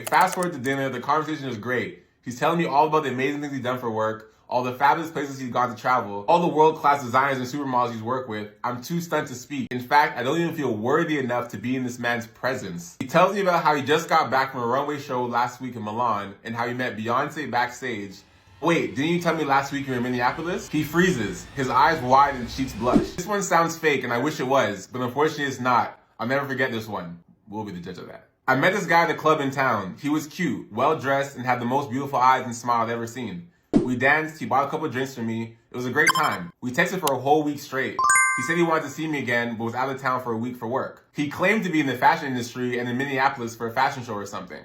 Fast forward to dinner, the conversation is great. He's telling me all about the amazing things he's done for work, all the fabulous places he's gone to travel, all the world-class designers and supermodels he's worked with. I'm too stunned to speak. In fact, I don't even feel worthy enough to be in this man's presence. He tells me about how he just got back from a runway show last week in Milan and how he met Beyonce backstage. Wait, didn't you tell me last week you were in Minneapolis? He freezes, his eyes wide and cheeks blush. This one sounds fake and I wish it was, but unfortunately it's not. I'll never forget this one. We'll be the judge of that. I met this guy at a club in town. He was cute, well-dressed, and had the most beautiful eyes and smile I've ever seen. We danced, he bought a couple of drinks for me. It was a great time. We texted for a whole week straight. He said he wanted to see me again, but was out of town for a week for work. He claimed to be in the fashion industry and in Minneapolis for a fashion show or something.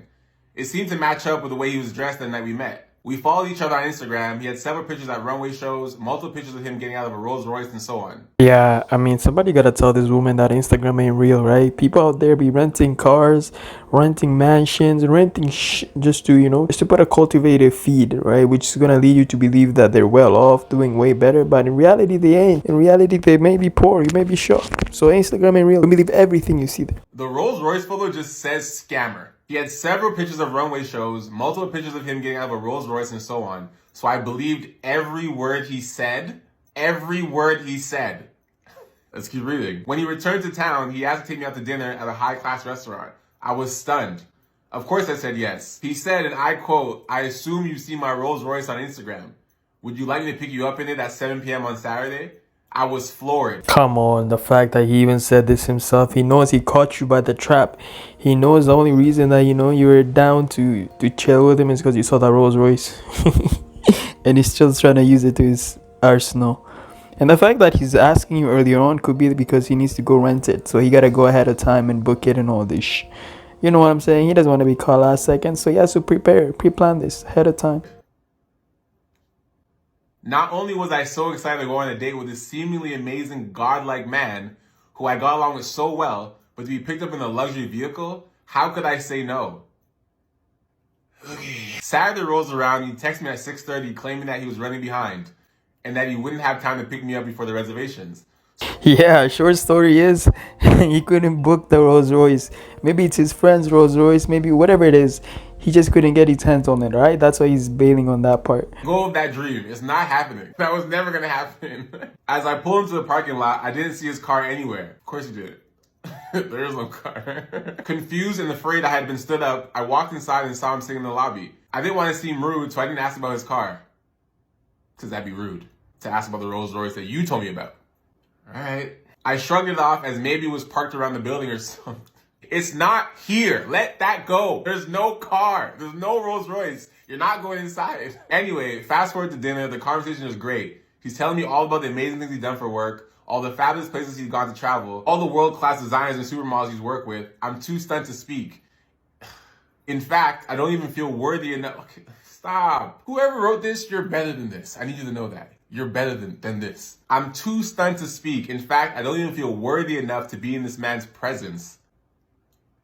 It seemed to match up with the way he was dressed the night we met. We followed each other on Instagram. He had several pictures at runway shows, multiple pictures of him getting out of a Rolls Royce and so on. Yeah, I mean, somebody gotta tell this woman that Instagram ain't real, right? People out there be renting cars, renting mansions, renting just to, just to put a cultivated feed, right? Which is gonna lead you to believe that they're well off, doing way better, but in reality, they ain't. In reality, they may be poor, you may be shocked. So Instagram ain't real. Don't believe everything you see there. The Rolls Royce photo just says scammer. He had several pictures of runway shows, multiple pictures of him getting out of a Rolls Royce and so on. So I believed every word he said. Every word he said. Let's keep reading. When he returned to town, he asked to take me out to dinner at a high-class restaurant. I was stunned. Of course I said yes. He said, and I quote, "I assume you see my Rolls Royce on Instagram. Would you like me to pick you up in it at 7 p.m. on Saturday?" I was floored. Come on, the fact that he even said this himself. He knows he caught you by the trap. He knows the only reason that, you were down to chill with him is because you saw that Rolls Royce. And he's still trying to use it to his arsenal. And the fact that he's asking you earlier on could be because he needs to go rent it. So he got to go ahead of time and book it and all this. You know what I'm saying? He doesn't want to be caught last second. So he has to pre-plan this ahead of time. Not only was I so excited to go on a date with this seemingly amazing godlike man who I got along with so well, but to be picked up in a luxury vehicle, how could I say no? Okay. Saturday rolls around, he texts me at 6:30 claiming that he was running behind and that he wouldn't have time to pick me up before the reservations. Yeah, short story is he couldn't book the Rolls Royce. Maybe it's his friend's Rolls Royce, maybe whatever it is. He just couldn't get his hands on it, right? That's why he's bailing on that part. Go of that dream. It's not happening. That was never going to happen. As I pulled into the parking lot, I didn't see his car anywhere. Of course you did. There is no car. Confused and afraid I had been stood up, I walked inside and saw him sitting in the lobby. I didn't want to seem rude, so I didn't ask about his car. Because that'd be rude to ask about the Rolls Royce that you told me about. Alright. I shrugged it off as maybe it was parked around the building or something. It's not here. Let that go. There's no car. There's no Rolls Royce. You're not going inside. Anyway, fast forward to dinner. The conversation is great. He's telling me all about the amazing things he's done for work, all the fabulous places he's gone to travel, all the world-class designers and supermodels he's worked with. I'm too stunned to speak. In fact, I don't even feel worthy enough. Okay, stop. Whoever wrote this, you're better than this. I need you to know that. You're better than this. I'm too stunned to speak. In fact, I don't even feel worthy enough to be in this man's presence.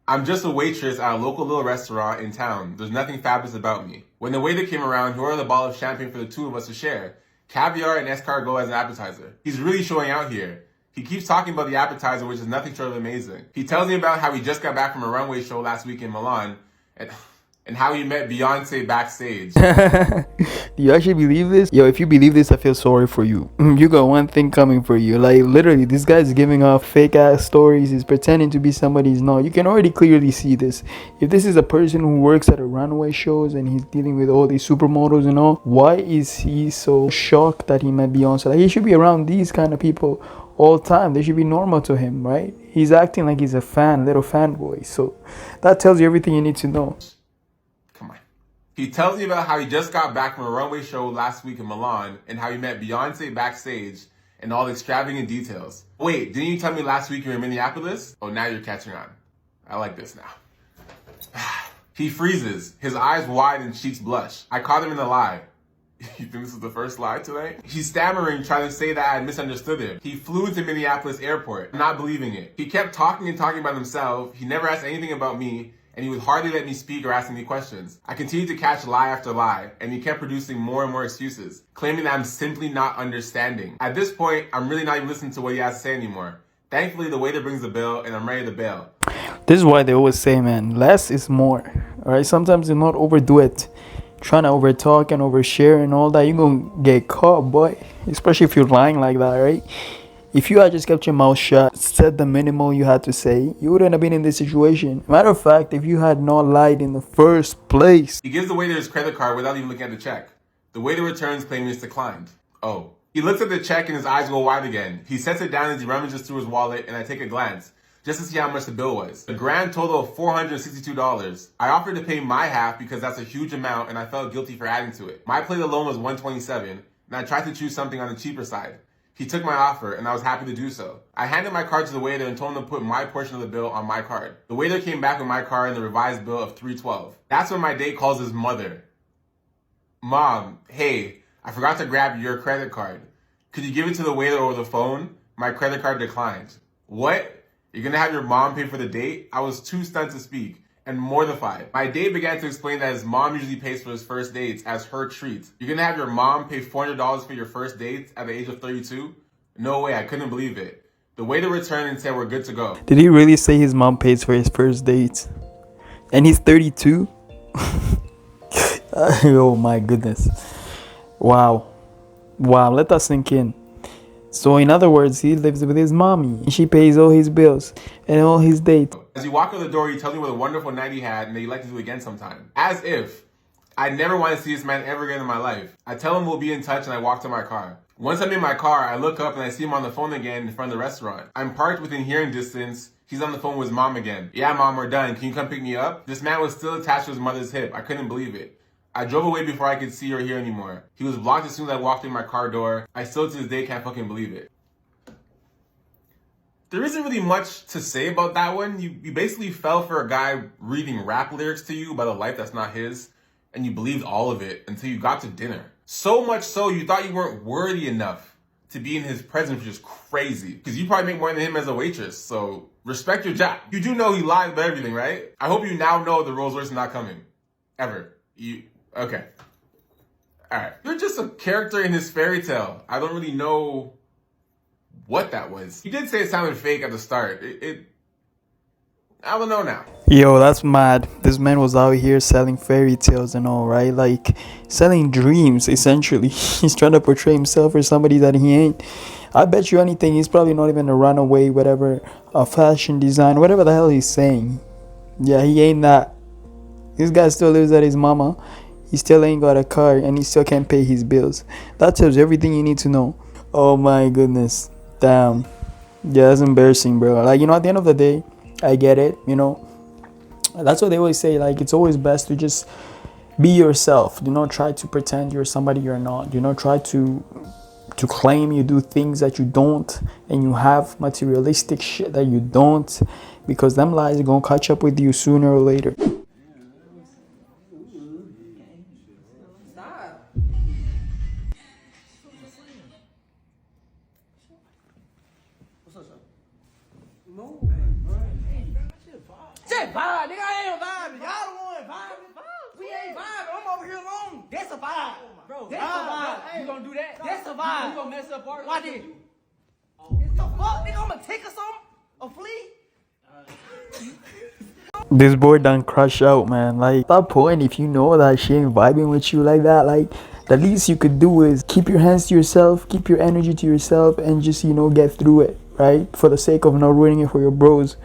I'm just a waitress at a local little restaurant in town. There's nothing fabulous about me. When the waiter came around, he ordered a bottle of champagne for the two of us to share. Caviar and escargot as an appetizer. He's really showing out here. He keeps talking about the appetizer, which is nothing short of amazing. He tells me about how he just got back from a runway show last week in Milan, and how he met Beyonce backstage. Do you actually believe this? Yo, if you believe this, I feel sorry for you. You got one thing coming for you. Like, literally, this guy's giving off fake-ass stories. He's pretending to be somebody he's not. You can already clearly see this. If this is a person who works at a runway shows and he's dealing with all these supermodels and all, why is he so shocked that he met Beyonce? Like, he should be around these kind of people all the time. They should be normal to him, right? He's acting like he's a little fanboy. So that tells you everything you need to know. He tells me about how he just got back from a runway show last week in Milan and how he met Beyonce backstage and all the extravagant details. Wait, didn't you tell me last week you were in Minneapolis? Oh, now you're catching on. I like this now. He freezes, his eyes wide and cheeks blush. I caught him in a lie. You think this is the first lie tonight? He's stammering, trying to say that I had misunderstood him. He flew to Minneapolis airport, not believing it. He kept talking about himself. He never asked anything about me. And he would hardly let me speak or ask any questions. I continued to catch lie after lie, and he kept producing more and more excuses, claiming that I'm simply not understanding. At this point, I'm really not even listening to what he has to say anymore. Thankfully, the waiter brings the bill, and I'm ready to bail. This is why they always say, man, less is more. All right. Sometimes do not overdo it. Trying to overtalk and overshare and all that, you're gonna get caught, boy. Especially if you're lying like that, right? If you had just kept your mouth shut, said the minimal you had to say, you wouldn't have been in this situation. Matter of fact, if you had not lied in the first place. He gives the waiter his credit card without even looking at the check. The waiter returns claiming it's declined. Oh. He looks at the check and his eyes go wide again. He sets it down as he rummages through his wallet, and I take a glance, just to see how much the bill was. A grand total of $462. I offered to pay my half because that's a huge amount and I felt guilty for adding to it. My plate alone was $127, and I tried to choose something on the cheaper side. He took my offer, and I was happy to do so. I handed my card to the waiter and told him to put my portion of the bill on my card. The waiter came back with my card and the revised bill of $312. That's when my date calls his mother. Mom, hey, I forgot to grab your credit card. Could you give it to the waiter over the phone? My credit card declined. What? You're gonna have your mom pay for the date? I was too stunned to speak and mortified. My date began to explain that his mom usually pays for his first dates as her treat. You're gonna have your mom pay $400 for your first dates at the age of 32? No way, I couldn't believe it. The waiter returned and said we're good to go. Did he really say his mom pays for his first dates? And he's 32? Oh my goodness. Wow. Wow, let that sink in. So in other words, he lives with his mommy and she pays all his bills and all his dates. As you walk out the door, he tells me what a wonderful night he had and that he'd like to do it again sometime. As if I never want to see this man ever again in my life. I tell him we'll be in touch and I walk to my car. Once I'm in my car, I look up and I see him on the phone again in front of the restaurant. I'm parked within hearing distance. He's on the phone with his mom again. Yeah, mom, we're done. Can you come pick me up? This man was still attached to his mother's hip. I couldn't believe it. I drove away before I could see or hear anymore. He was blocked as soon as I walked in my car door. I still to this day can't fucking believe it. There isn't really much to say about that one. You basically fell for a guy reading rap lyrics to you about a life that's not his, and you believed all of it until you got to dinner. So much so you thought you weren't worthy enough to be in his presence, which is crazy. Because you probably make more than him as a waitress, so respect your job. You do know he lied about everything, right? I hope you now know the Rolls Royce is not coming. Ever. Okay. Alright. You're just a character in his fairy tale. I don't really know what that was. He did say it sounded fake at the start. I don't know now. Yo, that's mad. This man was out here selling fairy tales and all, right? Like, selling dreams, essentially. He's trying to portray himself as somebody that he ain't. I bet you anything, he's probably not even a runaway, whatever, a fashion design, whatever the hell he's saying. Yeah, he ain't that. This guy still lives at his mama. He still ain't got a car, and he still can't pay his bills. That tells you everything you need to know. Oh my goodness. Damn. Yeah, that's embarrassing, bro. Like, at the end of the day, I get it, That's what they always say. Like, it's always best to just be yourself. Do not try to pretend you're somebody you're not. Do not try to claim you do things that you don't, and you have materialistic shit that you don't, because them lies are gonna catch up with you sooner or later. Just vibe, nigga. I ain't vibing. Y'all the one vibing. We ain't vibing. I'm over here alone. That's a vibe. Bro, that's a vibe. Hey, you gonna do that? That's a vibe. You gonna mess up our Why did? It's the fuck, nigga. I'm gonna take or something? A flea? This boy done crush out, man. Like, at that point, if you know that she ain't vibing with you like that, like, the least you could do is keep your hands to yourself, keep your energy to yourself, and just, get through it, right? For the sake of not ruining it for your bros,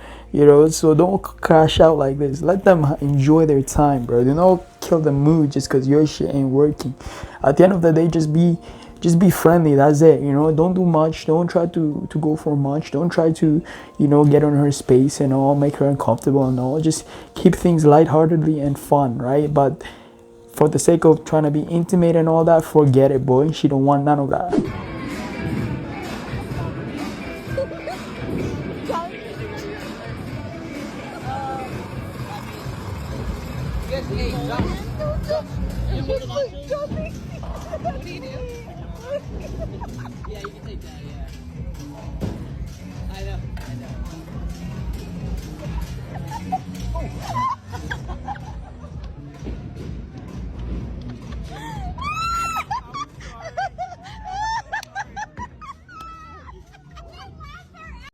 so don't crash out like this. Let them enjoy their time, bro. Do not kill the mood just because your shit ain't working. At the end of the day, just be friendly. That's it. Don't do much. Don't try to go for much. Don't try to get on her space and all, make her uncomfortable and all. Just keep things lightheartedly and fun, right? But for the sake of trying to be intimate and all that, forget it, boy. She don't want none of that. Yeah, you can take that, yeah. I know.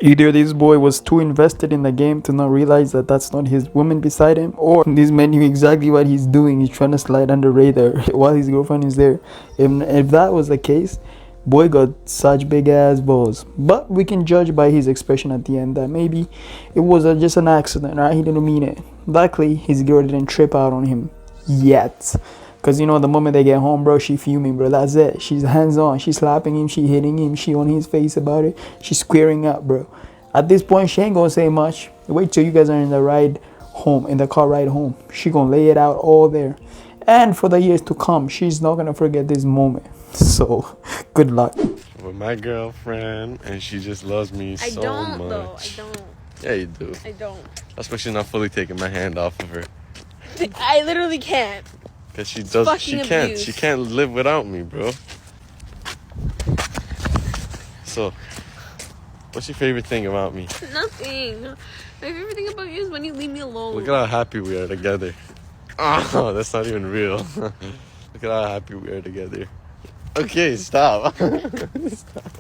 Either this boy was too invested in the game to not realize that that's not his woman beside him, or this man knew exactly what he's doing. He's trying to slide under radar while his girlfriend is there. If that was the case, boy got such big ass balls. But we can judge by his expression at the end that maybe it was just an accident, right? He didn't mean it. Luckily, his girl didn't trip out on him yet. Cause you know the moment they get home, bro, she fuming, bro. That's it. She's hands on. She's slapping him. She hitting him. She on his face about it. She's squaring up, bro. At this point, she ain't gonna say much. Wait till you guys are in the ride home, in the car ride home. She gonna lay it out all there, and for the years to come, she's not gonna forget this moment. So, good luck. With my girlfriend, and she just loves me so much. I don't, though. I don't. Yeah, you do. I don't. That's why she's not fully taking my hand off of her. I literally can't. Cause she does. She can't live without me, bro. So, what's your favorite thing about me? Nothing. My favorite thing about you is when you leave me alone. Look at how happy we are together. Oh, that's not even real. Look at how happy we are together. Okay, stop. Stop.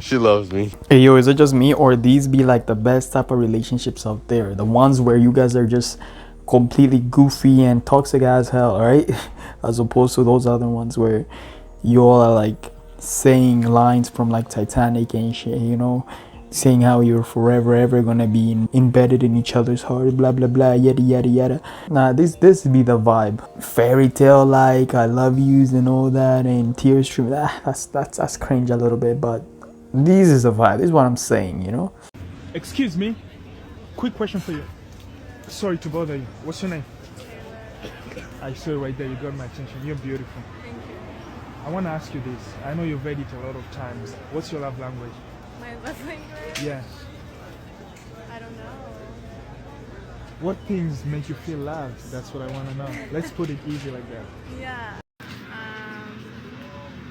She loves me. Hey yo, is it just me, or these be like the best type of relationships out there? The ones where you guys are just completely goofy and toxic as hell, right? As opposed to those other ones where you all are like saying lines from like Titanic and shit, you know, saying how you're forever ever gonna be embedded in each other's heart, blah blah blah, yada yada yada. Nah, this be the vibe. Fairy tale like I love yous and all that, and tears stream. That's cringe a little bit, but this is the vibe. This is what I'm saying, you know. Excuse me, quick question for you. Sorry to bother you. What's your name? I saw it right there. You got my attention. You're beautiful. Thank you. I want to ask you this. I know you've read it a lot of times. What's your love language? My love language? Yeah. I don't know. What things make you feel loved? That's what I want to know. Let's put it easy like that. Yeah. I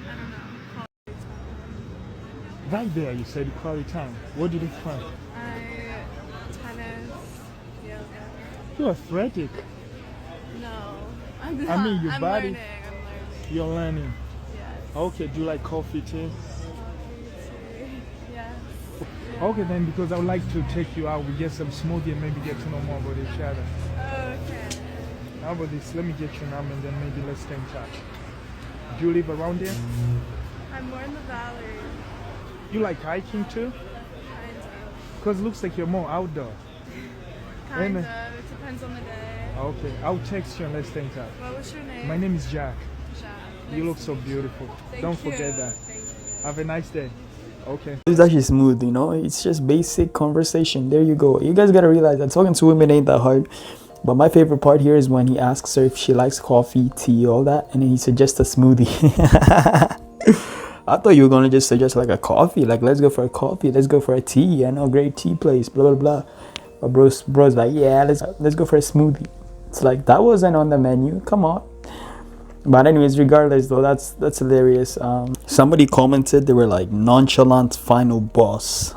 don't know. Quality time. Right there, you said quality time. What did you find? Tennis, yoga. You're athletic. No. I'm not. I mean, your I'm body. learning. I'm learning. You're learning. Yes. Okay, do you like coffee tea? Yes. Okay then, because I would like to take you out, we get some smoothie and maybe get to know more about each other. Okay. How about this? Let me get your number and then maybe let's stay in touch. Do you live around here? I'm more in the valley. You like hiking too? Kind of. Because it looks like you're more outdoor. Kind of. Amen. It depends on the day. Okay, I'll text you and let's stay in touch. What was your name? My name is Jack. Jack. You look so beautiful. Don't forget that. Thank you. Have a nice day. Okay. It's actually smooth, you know. It's just basic conversation. There you go. You guys gotta realize that talking to women ain't that hard. But my favorite part here is when he asks her if she likes coffee, tea, all that, and then he suggests a smoothie. I thought you were gonna just suggest like a coffee, like let's go for a coffee, let's go for a tea, I know, great tea place, blah blah blah. But bro's like, yeah, let's go for a smoothie. It's like that wasn't on the menu. Come on. But anyways, regardless though, that's hilarious. Somebody commented, they were like, nonchalant final boss.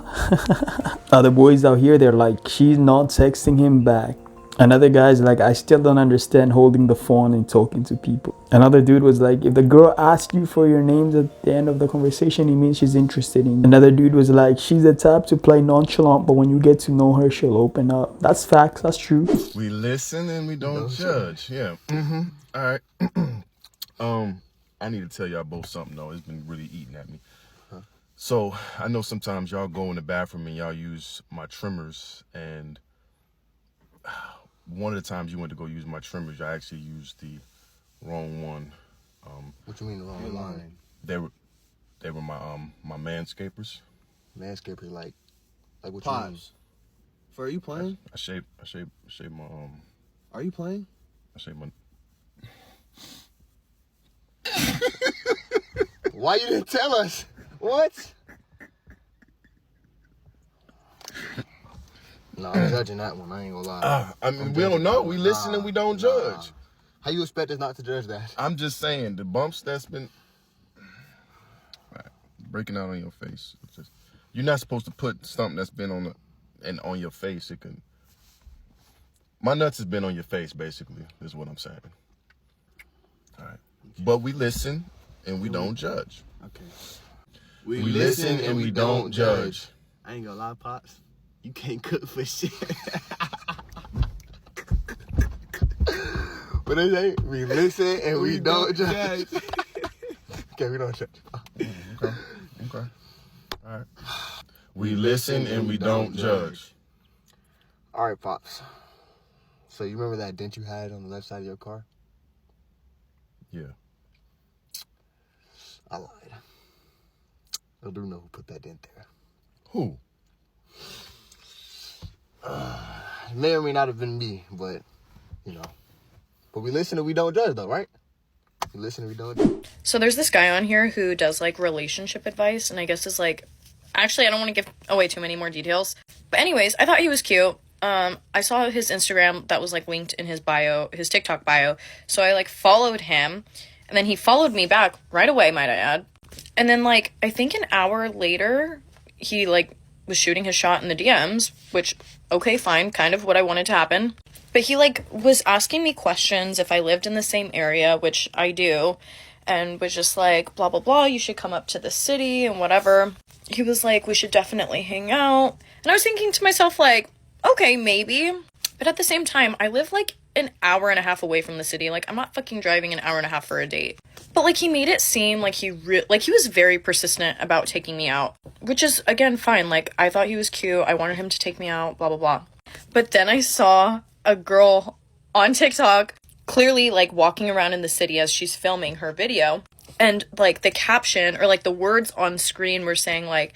Other boys out here, they're like, she's not texting him back. Another guy's like, I still don't understand holding the phone and talking to people. Another dude was like, if the girl asks you for your names at the end of the conversation, it means she's interested in you. Another dude was like, she's the type to play nonchalant, but when you get to know her, she'll open up. That's facts. That's true. We listen and we don't judge. Yeah. All right. I need to tell y'all both something though. It's been really eating at me. So I know sometimes y'all go in the bathroom and y'all use my trimmers, and one of the times you went to go use my trimmers, I actually used the wrong one. What you mean the wrong line? They were my manscapers. Manscapers, like what Pause. you mean? Are you playing? I shaved my Are you playing? I shaved my. Why you didn't tell us? What? No, I'm judging that one. I ain't gonna lie. I mean, we don't know. We listen and we don't judge. How you expect us not to judge that? I'm just saying the bumps that's been breaking out on your face. You're not supposed to put something that's been on your face. It can. My nuts has been on your face, basically. Is what I'm saying. All right, but we listen and we don't judge. Okay. We listen and we don't judge. I ain't gonna lie, Pops. You can't cook for shit. But they say we listen and we don't judge. Okay, we don't judge. Okay. All right. We listen and we don't judge. All right, Pops. So you remember that dent you had on the left side of your car? Yeah. I lied. I do know who put that dent there. Who? It may or may not have been me, but, you know. But we listen and we don't judge, though, right? We listen and we don't judge. So there's this guy on here who does, like, relationship advice, and I guess is, like... Actually, I don't want to give away too many more details. But anyways, I thought he was cute. I saw his Instagram that was, like, linked in his bio, his TikTok bio. So I, like, followed him, and then he followed me back right away, might I add. And then, like, I think an hour later, he, like, was shooting his shot in the DMs, which, okay, fine, kind of what I wanted to happen. But he, like, was asking me questions if I lived in the same area, which I do, and was just like, blah, blah, blah, you should come up to the city and whatever. He was like, we should definitely hang out. And I was thinking to myself, like, okay, maybe. But at the same time, I live, like, an hour and a half away from the city. Like, I'm not fucking driving an hour and a half for a date. But, like, he made it seem like he was very persistent about taking me out. Which is, again, fine. Like, I thought he was cute. I wanted him to take me out, blah, blah, blah. But then I saw a girl on TikTok clearly, like, walking around in the city as she's filming her video. And, like, the caption, or, like, the words on screen were saying, like,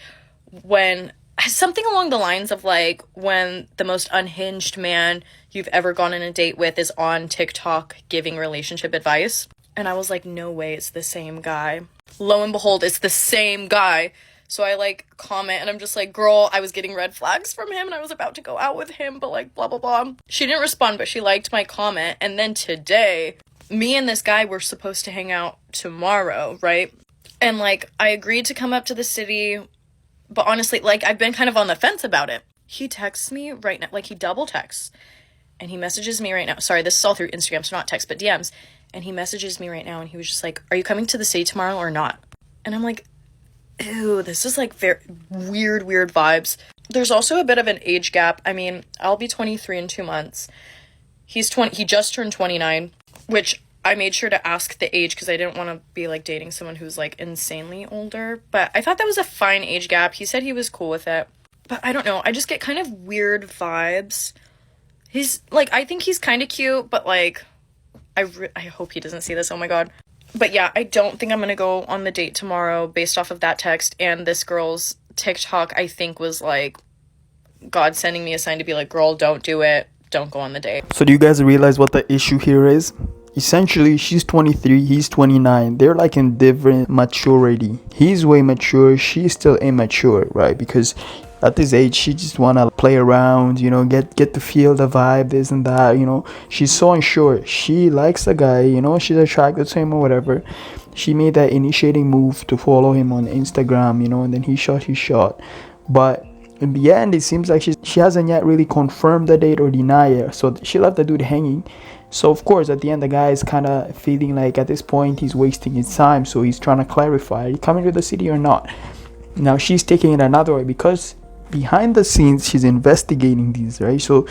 when... something along the lines of, like, when the most unhinged man you've ever gone on a date with is on TikTok giving relationship advice. And I was like, no way, it's the same guy. Lo and behold, it's the same guy. So I, like, comment, and I'm just like, girl, I was getting red flags from him, and I was about to go out with him, but, like, blah, blah, blah. She didn't respond, but she liked my comment. And then today, me and this guy were supposed to hang out tomorrow, right? And, like, I agreed to come up to the city. But honestly, like, I've been kind of on the fence about it. He texts me right now, like, he double texts. And he messages me right now. Sorry, this is all through Instagram, so not text, but DMs. And he messages me right now, and he was just like, are you coming to the city tomorrow or not? And I'm like, ew, this is, like, very weird vibes. There's also a bit of an age gap. I mean, I'll be 23 in 2 months. He just turned 29, which... I made sure to ask the age because I didn't want to be, like, dating someone who's, like, insanely older. But I thought that was a fine age gap. He said he was cool with it. But I don't know. I just get kind of weird vibes. He's, like, I think he's kind of cute, but, like, I hope he doesn't see this. Oh, my God. But, yeah, I don't think I'm going to go on the date tomorrow based off of that text. And this girl's TikTok, I think, was, like, God sending me a sign to be like, girl, don't do it. Don't go on the date. So do you guys realize what the issue here is? Essentially, she's 23, he's 29. They're like in different maturity. He's way mature, she's still immature, right? Because at this age, she just wanna play around, you know, get to feel the vibe, this and that, you know. She's so unsure. She likes the guy, you know, she's attracted to him or whatever. She made that initiating move to follow him on Instagram, you know, and then he shot his shot. But in the end, it seems like she hasn't yet really confirmed the date or deny it. So she left the dude hanging. So of course, at the end, the guy is kind of feeling like at this point he's wasting his time. So he's trying to clarify, are you coming to the city or not? Now she's taking it another way because behind the scenes she's investigating these, right? So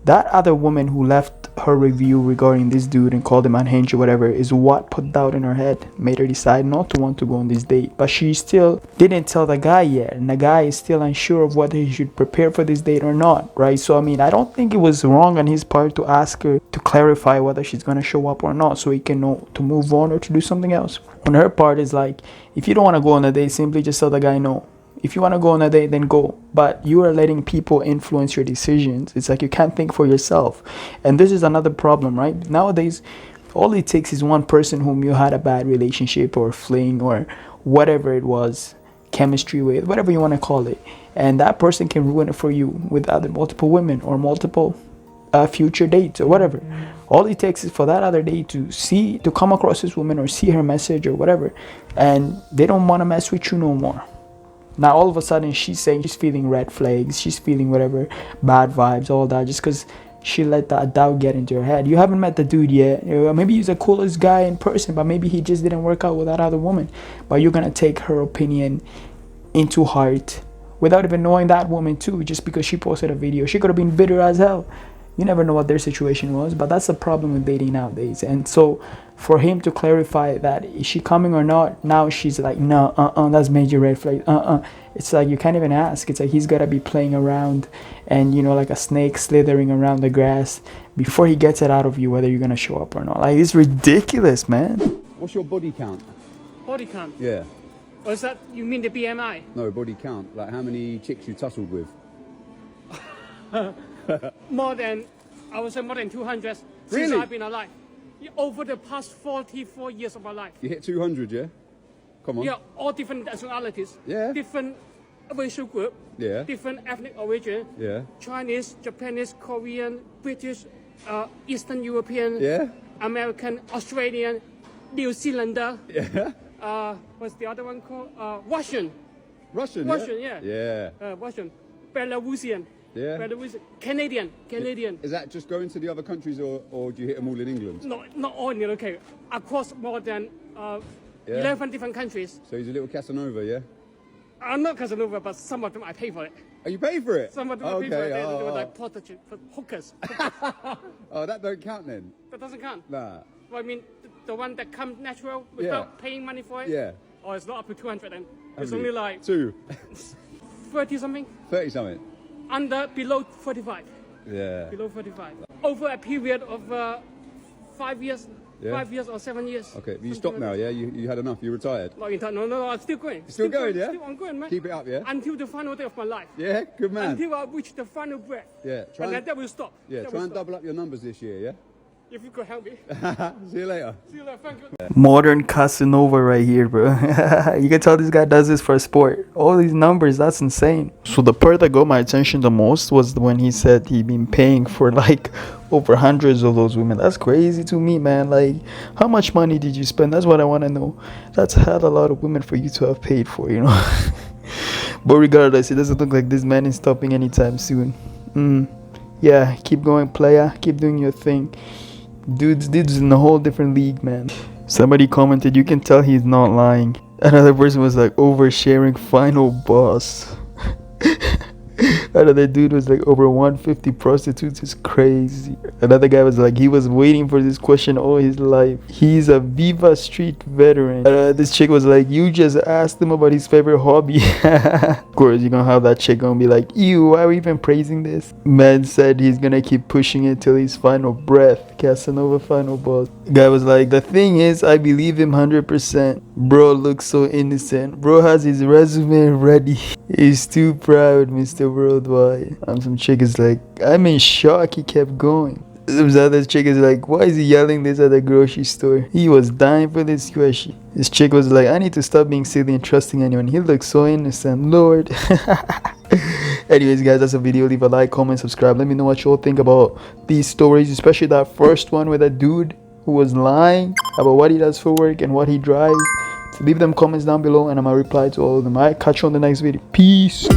that other woman who left her review regarding this dude and called him unhinged or whatever is what put doubt in her head, made her decide not to want to go on this date. But she still didn't tell the guy yet, and the guy is still unsure of whether he should prepare for this date or not, right? So I mean, I don't think it was wrong on his part to ask her to clarify whether she's gonna show up or not, so he can know to move on or to do something else. On her part is like, if you don't want to go on a date, simply just tell the guy no. If you want to go on a date, then go. But you are letting people influence your decisions. It's like you can't think for yourself. And this is another problem, right? Nowadays, all it takes is one person whom you had a bad relationship or fling or whatever it was, chemistry with, whatever you want to call it. And that person can ruin it for you with other multiple women or multiple future dates or whatever. All it takes is for that other day to come across this woman or see her message or whatever. And they don't want to mess with you no more. Now all of a sudden she's saying she's feeling red flags, she's feeling whatever, bad vibes, all that, just because she let that doubt get into her head. You haven't met the dude yet. Maybe he's the coolest guy in person, but maybe he just didn't work out with that other woman. But you're gonna take her opinion into heart without even knowing that woman too, just because she posted a video. She could have been bitter as hell. You never know what their situation was, but that's the problem with dating nowadays. And so for him to clarify that is she coming or not, now she's like, no, that's major red flag. It's like you can't even ask. It's like he's gotta be playing around and, you know, like a snake slithering around the grass before he gets it out of you whether you're gonna show up or not. Like, it's ridiculous, man. What's your body count? Body count? Yeah. Or is that, you mean the BMI? No, body count. Like how many chicks you tussled with? More than, I would say more than 200 Really? since I've been alive. Over the past 44 years of my life. You hit 200, yeah? Come on. Yeah, all different nationalities. Yeah. Different racial group. Yeah. Different ethnic origin. Yeah. Chinese, Japanese, Korean, British, Eastern European. Yeah. American, Australian, New Zealander. Yeah. What's the other one called? Russian. Russian, Russian, yeah. Yeah. Russian. Belarusian. Yeah. Belarusian. Canadian. Is that just going to the other countries or do you hit them all in England? No, not all in the UK. Across more than 11 different countries. So he's a little Casanova, yeah? I'm not Casanova, but some of them I pay for it. Oh, you pay for it? Some of them I pay for it. They were like prostitute, hookers. Oh, that don't count then? That doesn't count. Nah. Well, I mean, the one that comes natural without paying money for it? Yeah. Oh, it's not up to 200 then. It's How many? only like 30 something. 30 something? Below 45. Yeah. Below 45. Over a period of 5 years. Yeah. 5 years or 7 years. Okay, you stopped now, yeah? You had enough, you retired? Not in time. No, I'm still going. Still going, yeah? Still ongoing, man. Keep it up, yeah? Until the final day of my life. Yeah, good man. Until I reach the final breath. Yeah, And then that will stop. Yeah, That try will and stop. double up your numbers this year, yeah? If you could help me. See you later. See you later. Thank you. Modern Casanova right here, bro. You can tell this guy does this for sport. All these numbers, that's insane. So the part that got my attention the most was when he said he'd been paying for like over hundreds of those women. That's crazy to me, man. Like, how much money did you spend? That's what I want to know. That's hell a lot of women for you to have paid for, you know. But regardless, it doesn't look like this man is stopping anytime soon. Yeah, keep going, player. Keep doing your thing. Dude's in a whole different league, man. Somebody commented, you can tell he's not lying. Another person was like, oversharing, final boss. Another dude was like, over 150 prostitutes is crazy. Another guy was like, he was waiting for this question all his life. He's a Viva Street veteran. This chick was like, you just asked him about his favorite hobby. Of course, you're gonna have that chick gonna be like, ew, why are we even praising this? Man said he's gonna keep pushing it till his final breath. Casanova final boss. Guy was like, the thing is, I believe him 100%. Bro looks so innocent. Bro has his resume ready. He's too proud, Mr. Worldwide. And some chick is like, I'm in shock he kept going. Some other chick is like, why is he yelling this at the grocery store? He was dying for this question. This chick was like, I need to stop being silly and trusting anyone. He looks so innocent, Lord. Anyways, guys, that's a video. Leave a like, comment, subscribe. Let me know what you all think about these stories, especially that first one with that dude who was lying about what he does for work and what he drives. So leave them comments down below and I'm gonna reply to all of them. Alright, catch you on the next video. Peace.